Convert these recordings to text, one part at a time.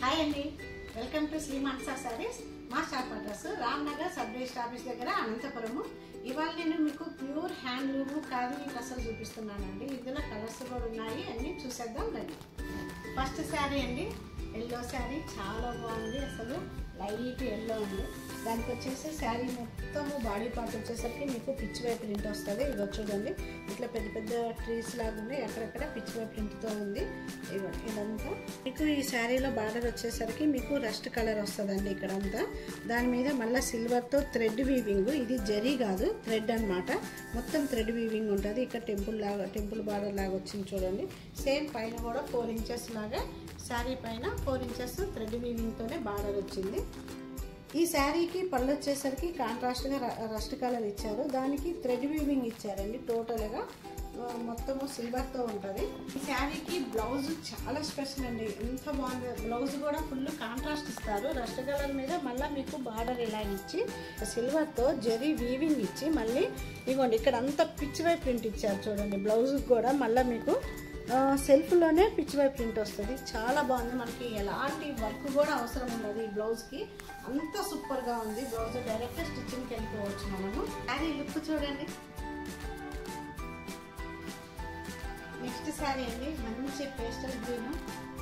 Hi అండి, welcome to Shri Manasa saris. మా shop address Ramnagar sub register office దగ్గర అనంతపురము. ఇవాళ నేను మీకు ప్యూర్ హ్యాండ్లూమ్ ఖాదీ డ్రెస్సులు చూపిస్తున్నానండి. ఇందులో కలర్స్ కూడా ఉన్నాయి, అన్నీ చూసేద్దాం రండి. ఫస్ట్ శారీ అండి, ఎల్లో శారీ చాలా బాగుంది. అసలు లైట్ ఎల్లో ఉంది. దానికి వచ్చేసి శారీ మొత్తము బాడీ పార్ట్ వచ్చేసరికి మీకు పిచ్ వై ప్రింట్ వస్తుంది. ఇది చూడండి, ఇట్లా పెద్ద పెద్ద ట్రీస్ లాగా ఉంది, అక్కడక్కడ పిచ్ వై ప్రింట్తో ఉంది. ఇదంతా మీకు ఈ శారీలో బార్డర్ వచ్చేసరికి మీకు రస్ట్ కలర్ వస్తుందండి ఇక్కడంతా. దాని మీద మళ్ళీ సిల్వర్తో థ్రెడ్ వీవింగ్, ఇది జరీ కాదు థ్రెడ్ అనమాట. మొత్తం థ్రెడ్ వీవింగ్ ఉంటుంది. ఇక్కడ టెంపుల్ బార్డర్ లాగా వచ్చింది చూడండి. సేమ్ పైన కూడా 4 ఇంచెస్ లాగా శారీ పైన 4 ఇంచెస్ థ్రెడ్ వీవింగ్తోనే బార్డర్ వచ్చింది. ఈ శారీకి పళ్ళు వచ్చేసరికి కాంట్రాస్ట్గా రస్ట్ కలర్ ఇచ్చారు, దానికి థ్రెడ్ వీవింగ్ ఇచ్చారండి. టోటల్గా మొత్తము సిల్వర్తో ఉంటుంది. ఈ శారీకి బ్లౌజ్ చాలా స్పెషల్ అండి, ఎంత బాగుంది. బ్లౌజ్ కూడా ఫుల్ కాంట్రాస్ట్ ఇస్తారు. రస్ట్ కలర్ మీద మళ్ళీ మీకు బార్డర్ ఇలా ఇచ్చి సిల్వర్తో జరీ వీవింగ్ ఇచ్చి మళ్ళీ ఇగోండి ఇక్కడ అంతా పిచ్ వై ప్రింట్ ఇచ్చారు చూడండి. బ్లౌజ్ కూడా మళ్ళీ మీకు సెల్ఫ్లోనే పిచ్ వై ప్రింట్ వస్తుంది. చాలా బాగుంది. మనకి ఎలాంటి వర్క్ కూడా అవసరం ఉండదు ఈ బ్లౌజ్కి, అంత సూపర్గా ఉంది. బ్లౌజ్ డైరెక్ట్ స్టిచ్చింగ్కి వెళ్ళిపోవచ్చు మనము. శారీ లుక్ చూడండి. నెక్స్ట్ శారీ అండి, మంచి పేస్టల్ గ్రీన్.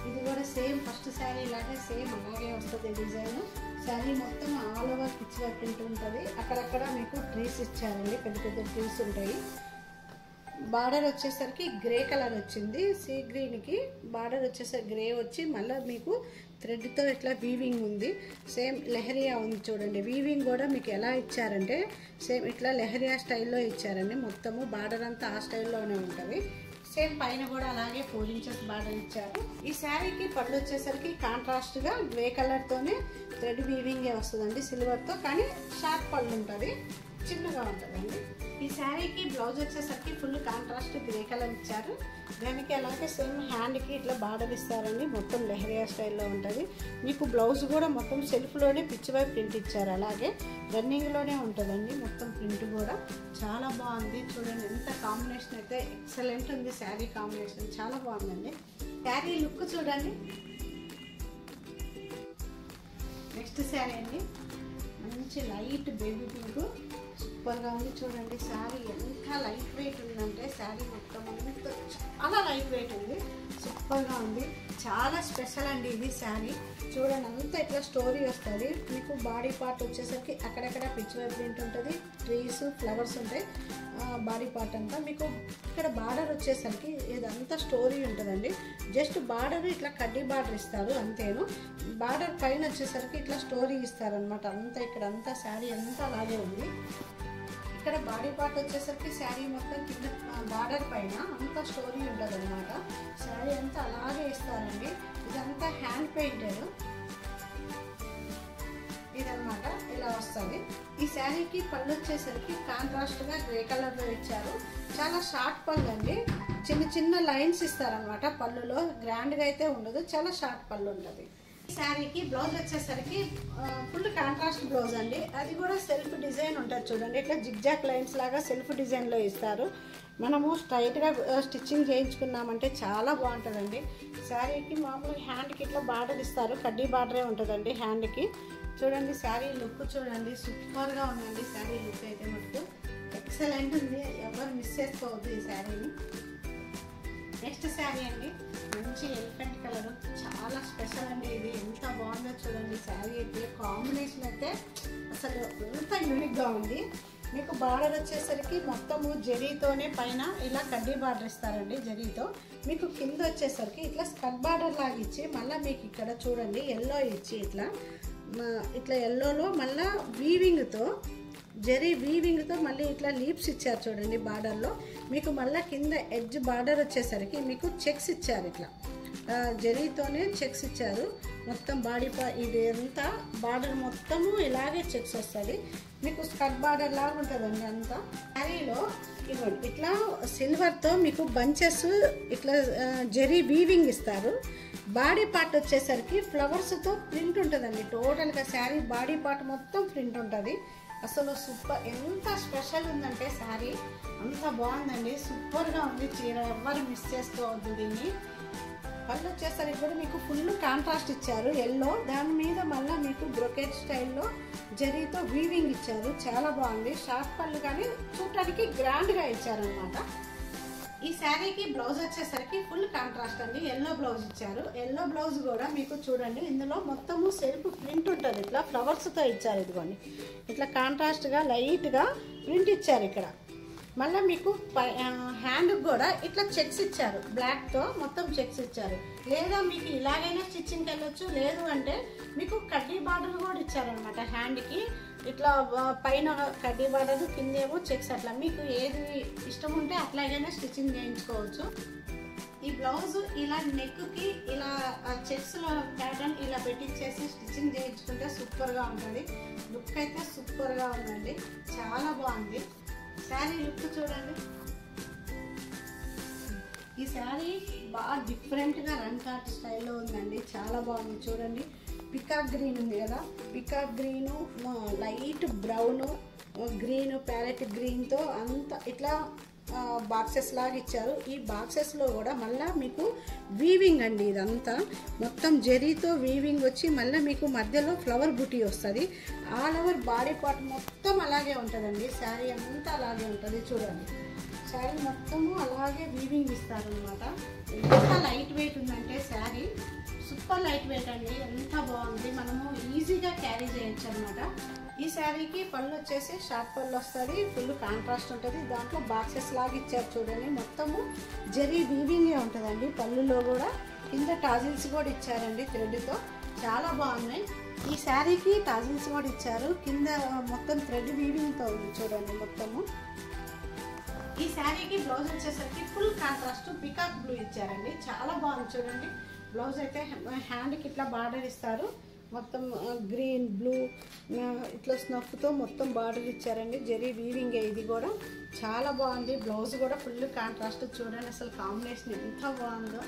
ఇది కూడా సేమ్ ఫస్ట్ శారీ లాగే సేమ్ అలాగే వస్తుంది డిజైన్. శారీ మొత్తం ఆల్ ఓవర్ పిచ్ వై ప్రింట్ ఉంటుంది. అక్కడక్కడ మీకు ట్రీస్ ఇచ్చారండి, పెద్ద పెద్ద ట్రీస్ ఉంటాయి. బార్డర్ వచ్చేసరికి గ్రే కలర్ వచ్చింది. సీ గ్రీన్కి బార్డర్ వచ్చేసరికి గ్రే వచ్చి మళ్ళీ మీకు థ్రెడ్తో ఇట్లా వీవింగ్ ఉంది. సేమ్ లెహరియా ఉంది చూడండి. వీవింగ్ కూడా మీకు ఎలా ఇచ్చారంటే సేమ్ ఇట్లా లెహరియా స్టైల్లో ఇచ్చారండి. మొత్తము బార్డర్ అంతా ఆ స్టైల్లోనే ఉంటుంది. సేమ్ పైన కూడా అలాగే 4 ఇంచెస్ బార్డర్ ఇచ్చారు. ఈ శారీకి పళ్ళు వచ్చేసరికి కాంట్రాస్ట్గా గ్రే కలర్తోనే థ్రెడ్ వీవింగే వస్తుందండి సిల్వర్తో, కానీ షార్ప్ పళ్ళు ఉంటుంది, చిన్నగా ఉంటుందండి. ఈ శారీకి బ్లౌజ్ వచ్చేసరికి ఫుల్ కాంట్రాస్ట్ గ్రే కలర్ ఇచ్చారు. దానికి అలాగే సేమ్ హ్యాండ్కి ఇట్లా బార్డర్ ఇస్తారండి, మొత్తం లెహరియా స్టైల్లో ఉంటుంది. మీకు బ్లౌజ్ కూడా మొత్తం సెల్ఫ్లోనే పిచ్ వై ప్రింట్ ఇచ్చారు, అలాగే రన్నింగ్లోనే ఉంటుందండి మొత్తం ప్రింట్ కూడా. చాలా బాగుంది చూడండి, ఎంత కాంబినేషన్ అయితే ఎక్సలెంట్ ఉంది. శారీ కాంబినేషన్ చాలా బాగుందండి. శారీ లుక్ చూడండి. నెక్స్ట్ శారీ అండి, మంచి లైట్ బేబీ పింక్, సూపర్గా ఉంది చూడండి. శారీ ఎంత లైట్ వెయిట్ ఉందంటే శారీ మొత్తం అంత చాలా లైట్ వెయిట్ ఉంది, సూపర్గా ఉంది. చాలా స్పెషల్ అండి ఇది శారీ. చూడండి అంతా ఇట్లా స్టోరీ వస్తుంది. మీకు బాడీ పార్ట్ వచ్చేసరికి అక్కడక్కడ పిచ్ వై ప్రింట్ ఉంటుంది, ట్రీస్ ఫ్లవర్స్ ఉంటాయి బాడీ పార్ట్ అంతా. మీకు ఇక్కడ బార్డర్ వచ్చేసరికి ఇదంతా స్టోరీ ఉంటుందండి. జస్ట్ బార్డర్ ఇట్లా కడ్డీ బార్డర్ ఇస్తారు అంతేను. బార్డర్ పైన వచ్చేసరికి ఇట్లా స్టోరీ ఇస్తారనమాట. అంతా ఇక్కడ అంతా శారీ అంతా అలాగే ఉంది. ఇక్కడ బాడీ పార్ట్ వచ్చేసరికి శారీ మొత్తం కింద బార్డర్ పైన అంతా స్టోరీ ఉంటుంది అనమాట. శారీ అంతా అలాగే ఇస్తారండి. ఇదంతా హ్యాండ్ పెయింటెడ్ ఇదనమాట, ఇలా వస్తుంది. ఈ శారీకి పళ్ళు వచ్చేసరికి కాంట్రాస్ట్గా గ్రే కలర్లో ఇచ్చారు. చాలా షార్ట్ పళ్ళు అండి, చిన్న చిన్న లైన్స్ ఇస్తారనమాట పళ్ళులో. గ్రాండ్గా అయితే ఉండదు, చాలా షార్ట్ పళ్ళు ఉంటుంది. శారీకి బ్లౌజ్ వచ్చేసరికి ఫుల్ కాంట్రాస్ట్ బ్లౌజ్ అండి. అది కూడా సెల్ఫ్ డిజైన్ ఉంటుంది చూడండి. ఇట్లా జిగ్జాక్ లైన్స్ లాగా సెల్ఫ్ డిజైన్లో ఇస్తారు. మనము స్ట్రైట్గా స్టిచ్చింగ్ చేయించుకున్నామంటే చాలా బాగుంటుందండి. శారీకి మామూలుగా హ్యాండ్కి ఇట్లా బార్డర్ ఇస్తారు, కడ్డీ బార్డరే ఉంటుందండి హ్యాండ్కి. చూడండి శారీ లుక్ చూడండి, సూపర్గా ఉందండి. శారీ లుక్ అయితే మటుకు ఎక్సలెంట్ ఉంది, ఎవరు మిస్ చేసుకోవద్దు ఈ శారీని. నెక్స్ట్ శారీ అండి, మంచి ఎలిఫెంట్ కలర్, చాలా స్పెషల్ అండి ఇది. ఎంత బాగుందో చూడండి శారీ అయితే. కాంబినేషన్ అయితే అసలు ఎంత యూనిక్గా ఉంది. మీకు బార్డర్ వచ్చేసరికి మొత్తము జరీతోనే పైన ఇలా కడ్డీ బార్డర్ ఇస్తారండి జరీతో. మీకు కింద వచ్చేసరికి ఇట్లా స్కర్ట్ బార్డర్ లాగా ఇచ్చి మళ్ళీ మీకు ఇక్కడ చూడండి ఎల్లో ఇచ్చి ఇట్లా ఎల్లోలో మళ్ళీ వీవింగ్తో జరీ వీవింగ్తో మళ్ళీ ఇట్లా లీప్స్ ఇచ్చారు చూడండి బార్డర్లో. మీకు మళ్ళీ కింద ఎడ్జ్ బార్డర్ వచ్చేసరికి మీకు చెక్స్ ఇచ్చారు, ఇట్లా జరీతోనే చెక్స్ ఇచ్చారు. మొత్తం బాడీ ఇది అంతా బార్డర్ మొత్తము ఇలాగే చెక్స్ వస్తుంది. మీకు స్కర్ట్ బార్డర్ లాగా ఉంటుందండి అంతా. శారీలో ఇవ్వండి ఇట్లా సిల్వర్తో మీకు బంచెస్ ఇట్లా జరీ వీవింగ్ ఇస్తారు. బాడీ పార్ట్ వచ్చేసరికి ఫ్లవర్స్తో ప్రింట్ ఉంటుందండి. టోటల్గా శారీ బాడీ పార్ట్ మొత్తం ప్రింట్ ఉంటుంది. అసలు సూపర్, ఎంత స్పెషల్ ఉందంటే శారీ అంత బాగుందండి, సూపర్గా ఉంది చీర. ఎవ్వరు మిస్ చేసుకోవద్దు దీన్ని. పళ్ళు వచ్చేసరికి కూడా మీకు ఫుల్ కాంట్రాస్ట్ ఇచ్చారు ఎల్లో, దాని మీద మళ్ళీ మీకు బ్రొకెట్ స్టైల్లో జరీతో వీవింగ్ ఇచ్చారు. చాలా బాగుంది. షార్ట్ పళ్ళు కానీ చూడటానికి గ్రాండ్గా ఇచ్చారనమాట. ఈ శారీకి బ్లౌజ్ వచ్చేసరికి ఫుల్ కాంట్రాస్ట్ అండి, ఎల్లో బ్లౌజ్ ఇచ్చారు. ఎల్లో బ్లౌజ్ కూడా మీకు చూడండి ఇందులో మొత్తము సెల్ఫ్ ప్రింట్ ఉంటుంది, ఇట్లా ఫ్లవర్స్తో ఇచ్చారు. ఇదిగోండి ఇట్లా కాంట్రాస్ట్గా లైట్గా ప్రింట్ ఇచ్చారు. ఇక్కడ మళ్ళీ మీకు హ్యాండ్కి కూడా ఇట్లా చెక్స్ ఇచ్చారు, బ్లాక్తో మొత్తం చెక్స్ ఇచ్చారు. లేదా మీకు ఇలాగైనా స్టిచ్చింగ్కి వెళ్ళొచ్చు, లేదు అంటే మీకు కడ్డీ బార్డర్ కూడా ఇచ్చారనమాట. హ్యాండ్కి ఇట్లా పైన కడ్డీ బార్డర్, కిందేమో చెక్స్, అట్లా మీకు ఏది ఇష్టం ఉంటే అట్లాగైనా స్టిచ్చింగ్ చేయించుకోవచ్చు. ఈ బ్లౌజ్ ఇలా నెక్కి ఇలా చెక్స్లో ప్యాటర్న్ ఇలా పెట్టించేసి స్టిచ్చింగ్ చేయించుకుంటే సూపర్గా ఉంటుంది. లుక్ అయితే సూపర్గా ఉందండి, చాలా బాగుంది. శారీ లుక్ చూడండి. ఈ శారీ బాగా డిఫరెంట్గా రన్ కార్ట్ స్టైల్లో ఉందండి, చాలా బాగుంది. చూడండి పికాక్ గ్రీన్ ఉంది కదా, peacock green, light brown, green, parrot గ్రీన్తో అంతా ఇట్లా బాక్సెస్ లాగా ఇచ్చారు. ఈ బాక్సెస్లో కూడా మళ్ళీ మీకు వీవింగ్ అండి, ఇదంతా మొత్తం జరీతో వీవింగ్ వచ్చి మళ్ళీ మీకు మధ్యలో ఫ్లవర్ బుటీ వస్తుంది. ఆల్ ఓవర్ బాడీ పార్ట్ మొత్తం అలాగే ఉంటుందండి, శారీ అంతా అలాగే ఉంటుంది. చూడండి శారీ మొత్తము అలాగే వీవింగ్ ఇస్తారనమాట. ఎంత లైట్ వెయిట్ ఉందంటే శారీ సూపర్ లైట్ వెయిట్ అండి, ఎంత బాగుంది. మనము ఈజీగా క్యారీ చేయొచ్చు అనమాట. ఈ శారీకి పళ్ళు వచ్చేసి షార్ట్ పళ్ళు వస్తుంది, ఫుల్ కాంట్రాస్ట్ ఉంటుంది. దాంట్లో బాక్సెస్ లాగా ఇచ్చారు చూడండి, మొత్తము జరీ వీవింగే ఉంటుందండి. పళ్ళులో కూడా కింద టాజిల్స్ కూడా ఇచ్చారండి థ్రెడ్తో, చాలా బాగున్నాయి. ఈ శారీకి టాజిల్స్ కూడా ఇచ్చారు, కింద మొత్తం థ్రెడ్ వీవింగ్తో ఉంది చూడండి మొత్తము. ఈ శారీకి బ్లౌజ్ వచ్చేసరికి ఫుల్ కాంట్రాస్ట్ పికాక్ బ్లూ ఇచ్చారండి, చాలా బాగుంది. చూడండి బ్లౌజ్ అయితే హ్యాండ్కి ఇట్లా బార్డర్ ఇస్తారు, మొత్తం గ్రీన్ బ్లూ ఇట్లా స్నఫ్తో మొత్తం బార్డర్ ఇచ్చారండి. జరీ వీవింగ్ ఇది కూడా చాలా బాగుంది. బ్లౌజ్ కూడా ఫుల్ కాంట్రాస్ట్. చూడండి అసలు కాంబినేషన్ ఎంత బాగుందో.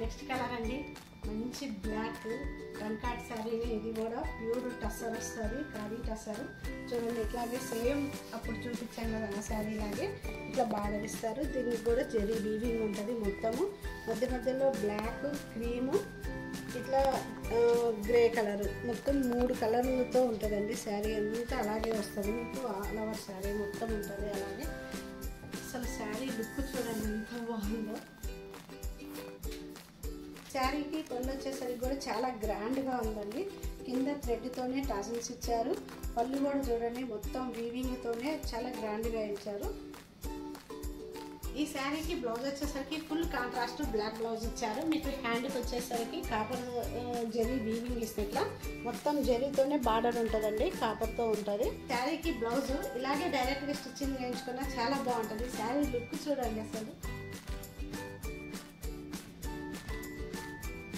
నెక్స్ట్ కలర్ అండి, మంచి బ్లాక్ కంకాట్ శారీని, ఇది కూడా ప్యూర్ టస్సర్ వస్తుంది, ఖాదీ టస్సర్. చూడండి ఇట్లాగే సేమ్ అప్పుడు చూపించాం కదా ఆ శారీ లాగే ఇట్లా బార్డర్ ఇస్తారు. దీనికి కూడా జరీ వీవింగ్ ఉంటుంది మొత్తము. మధ్య మధ్యలో బ్లాక్, క్రీము, ఇట్లా గ్రే కలర్, మొత్తం 3 కలర్లతో ఉంటుందండి శారీ అంతా. అలాగే వస్తుంది మీకు ఆల్ ఓవర్ శారీ మొత్తం ఉంటుంది అలాగే. అసలు శారీ లుక్ చూడండి ఎంత బాగుందో. శారీకి పళ్ళు వచ్చేసరికి కూడా చాలా గ్రాండ్గా ఉందండి. కింద థ్రెడ్తోనే టాజిల్స్ ఇచ్చారు. పళ్ళు కూడా చూడండి మొత్తం వీవింగ్తోనే చాలా గ్రాండ్గా ఇచ్చారు. ఈ శారీకి బ్లౌజ్ వచ్చేసరికి ఫుల్ కాంట్రాస్ట్ బ్లాక్ బ్లౌజ్ ఇచ్చారు. మీకు హ్యాండ్కి వచ్చేసరికి కాపర్ జరీ వీవింగ్ ఇస్తే ఇట్లా మొత్తం జరీతోనే బార్డర్ ఉంటుందండి, కాపర్తో ఉంటుంది. శారీకి బ్లౌజ్ ఇలాగే డైరెక్ట్గా స్టిచ్చింగ్ చేయించుకున్నా చాలా బాగుంటుంది. శారీ లుక్ చూడండి అసలు.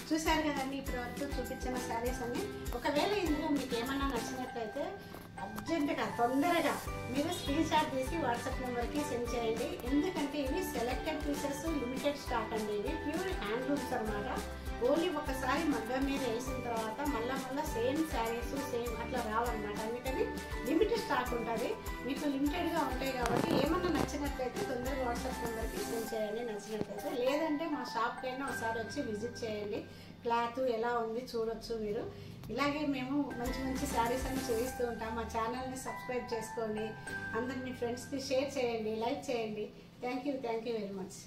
చూశారు కదండి ఇప్పటి వరకు చూపించిన శారీస్ అన్ని. ఒకవేళ ఇందులో మీకు ఏమన్నా నచ్చినట్లయితే అర్జెంటుగా తొందరగా మీరు స్క్రీన్ షాట్ తీసి వాట్సాప్ నెంబర్కి సెండ్ చేయండి. ఎందుకంటే ఇవి సెలెక్టెడ్ పీసెస్, లిమిటెడ్ స్టాక్ అండి. ఇవి ప్యూర్ హ్యాండ్లూమ్స్ అనమాట. ఓన్లీ ఒకసారి మగ్గం మీద వేసిన తర్వాత మళ్ళీ సేమ్ శారీస్ సేమ్ అట్లా రావన్నమాట. అందుకని లిమిటెడ్ స్టాక్ ఉంటుంది, మీకు లిమిటెడ్గా ఉంటాయి. కాబట్టి ఏమన్నా నచ్చినట్లయితే తొందరగా వాట్సాప్ నెంబర్కి సెండ్ చేయండి నచ్చినట్లయితే. లేదంటే మా షాప్కైనా ఒకసారి వచ్చి విజిట్ చేయండి, క్లాత్ ఎలా ఉంది చూడొచ్చు మీరు. ఇలాగే మేము మంచి మంచి శారీస్ అన్ని చేయిస్తూ ఉంటాం. మా ఛానల్ని సబ్స్క్రైబ్ చేసుకోండి, అందరు మీ ఫ్రెండ్స్కి షేర్ చేయండి, లైక్ చేయండి. Thank you very much.